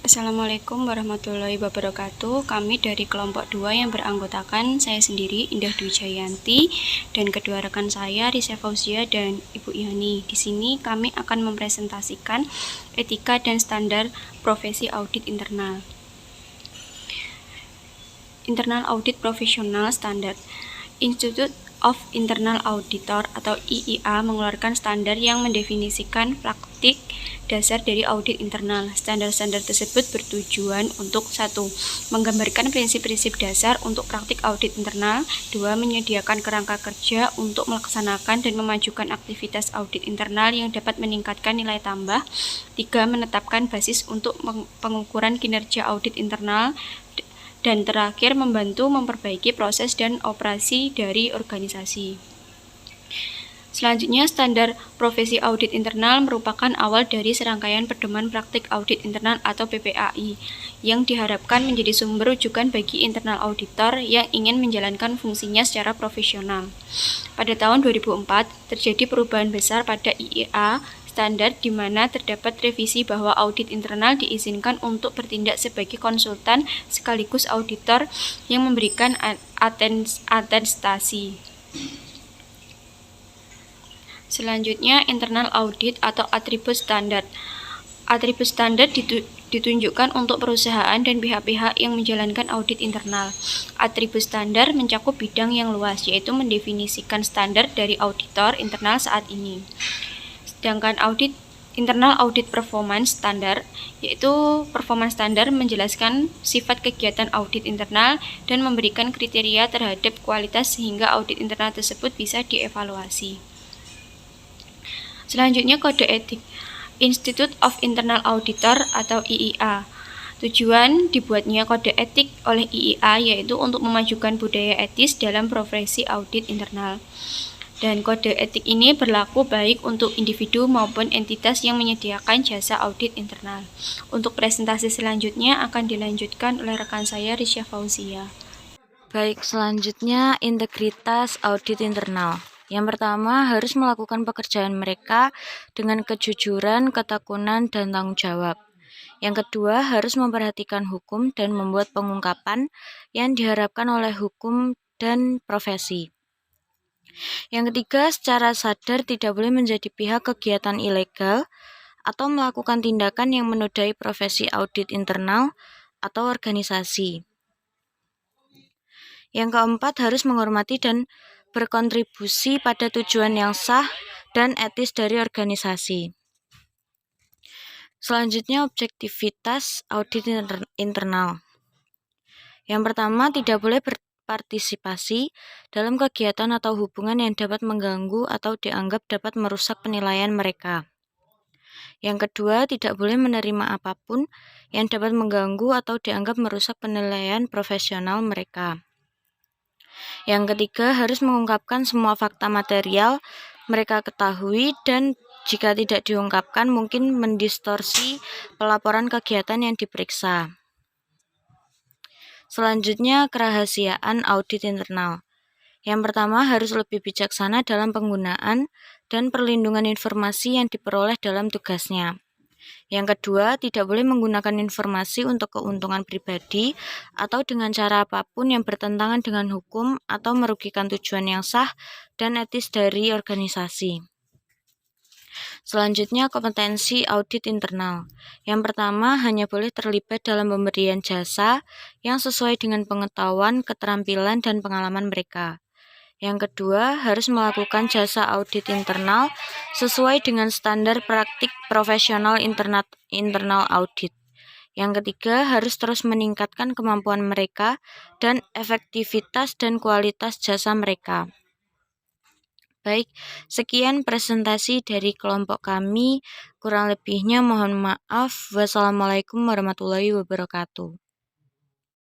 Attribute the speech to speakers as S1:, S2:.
S1: Assalamualaikum warahmatullahi wabarakatuh. Kami dari kelompok 2 yang beranggotakan saya sendiri, Indah Dwi Jayanti, dan kedua rekan saya, Risya Fauzia dan Ibu Yani. Di sini kami akan mempresentasikan etika dan standar profesi audit internal. Internal Audit Profesional Standard. Institute of Internal Auditor atau IIA mengeluarkan standar yang mendefinisikan praktik dasar dari audit internal. Standar-standar tersebut bertujuan untuk 1. Menggambarkan prinsip-prinsip dasar untuk praktik audit internal. 2. Menyediakan kerangka kerja untuk melaksanakan dan memajukan aktivitas audit internal yang dapat meningkatkan nilai tambah. 3. Menetapkan basis untuk pengukuran kinerja audit internal. Dan terakhir, membantu memperbaiki proses dan operasi dari organisasi. Selanjutnya, standar profesi audit internal merupakan awal dari serangkaian pedoman praktik audit internal atau PPAI yang diharapkan menjadi sumber rujukan bagi internal auditor yang ingin menjalankan fungsinya secara profesional. Pada tahun 2004, terjadi perubahan besar pada IIA standar di mana terdapat revisi bahwa audit internal diizinkan untuk bertindak sebagai konsultan sekaligus auditor yang memberikan atestasi. Selanjutnya, internal audit atau atribut standar. Atribut standar ditunjukkan untuk perusahaan dan pihak-pihak yang menjalankan audit internal. Atribut standar mencakup bidang yang luas, yaitu mendefinisikan standar dari auditor internal saat ini. Sedangkan internal audit performance standar, yaitu performance standar menjelaskan sifat kegiatan audit internal dan memberikan kriteria terhadap kualitas sehingga audit internal tersebut bisa dievaluasi. Selanjutnya, kode etik Institute of Internal Auditor atau IIA. Tujuan dibuatnya kode etik oleh IIA yaitu untuk memajukan budaya etis dalam profesi audit internal. Dan kode etik ini berlaku baik untuk individu maupun entitas yang menyediakan jasa audit internal. Untuk presentasi selanjutnya akan dilanjutkan oleh rekan saya, Risya Fauzia.
S2: Baik, selanjutnya integritas audit internal. Yang pertama, harus melakukan pekerjaan mereka dengan kejujuran, ketekunan, dan tanggung jawab. Yang kedua, harus memperhatikan hukum dan membuat pengungkapan yang diharapkan oleh hukum dan profesi. Yang ketiga, secara sadar tidak boleh menjadi pihak kegiatan ilegal atau melakukan tindakan yang menodai profesi audit internal atau organisasi. Yang keempat, harus menghormati dan berkontribusi pada tujuan yang sah dan etis dari organisasi. Selanjutnya, objektivitas audit internal. Yang pertama, tidak boleh berpartisipasi dalam kegiatan atau hubungan yang dapat mengganggu atau dianggap dapat merusak penilaian mereka. Yang kedua, tidak boleh menerima apapun yang dapat mengganggu atau dianggap merusak penilaian profesional mereka. Yang ketiga, harus mengungkapkan semua fakta material mereka ketahui dan jika tidak diungkapkan mungkin mendistorsi pelaporan kegiatan yang diperiksa. Selanjutnya, kerahasiaan audit internal. Yang pertama, harus lebih bijaksana dalam penggunaan dan perlindungan informasi yang diperoleh dalam tugasnya. Yang kedua, tidak boleh menggunakan informasi untuk keuntungan pribadi atau dengan cara apapun yang bertentangan dengan hukum atau merugikan tujuan yang sah dan etis dari organisasi. Selanjutnya, kompetensi audit internal. Yang pertama, hanya boleh terlibat dalam pemberian jasa yang sesuai dengan pengetahuan, keterampilan, dan pengalaman mereka. Yang kedua, harus melakukan jasa audit internal sesuai dengan standar praktik profesional internal audit. Yang ketiga, harus terus meningkatkan kemampuan mereka dan efektivitas dan kualitas jasa mereka. Baik, sekian presentasi dari kelompok kami. Kurang lebihnya mohon maaf. Wassalamualaikum warahmatullahi wabarakatuh.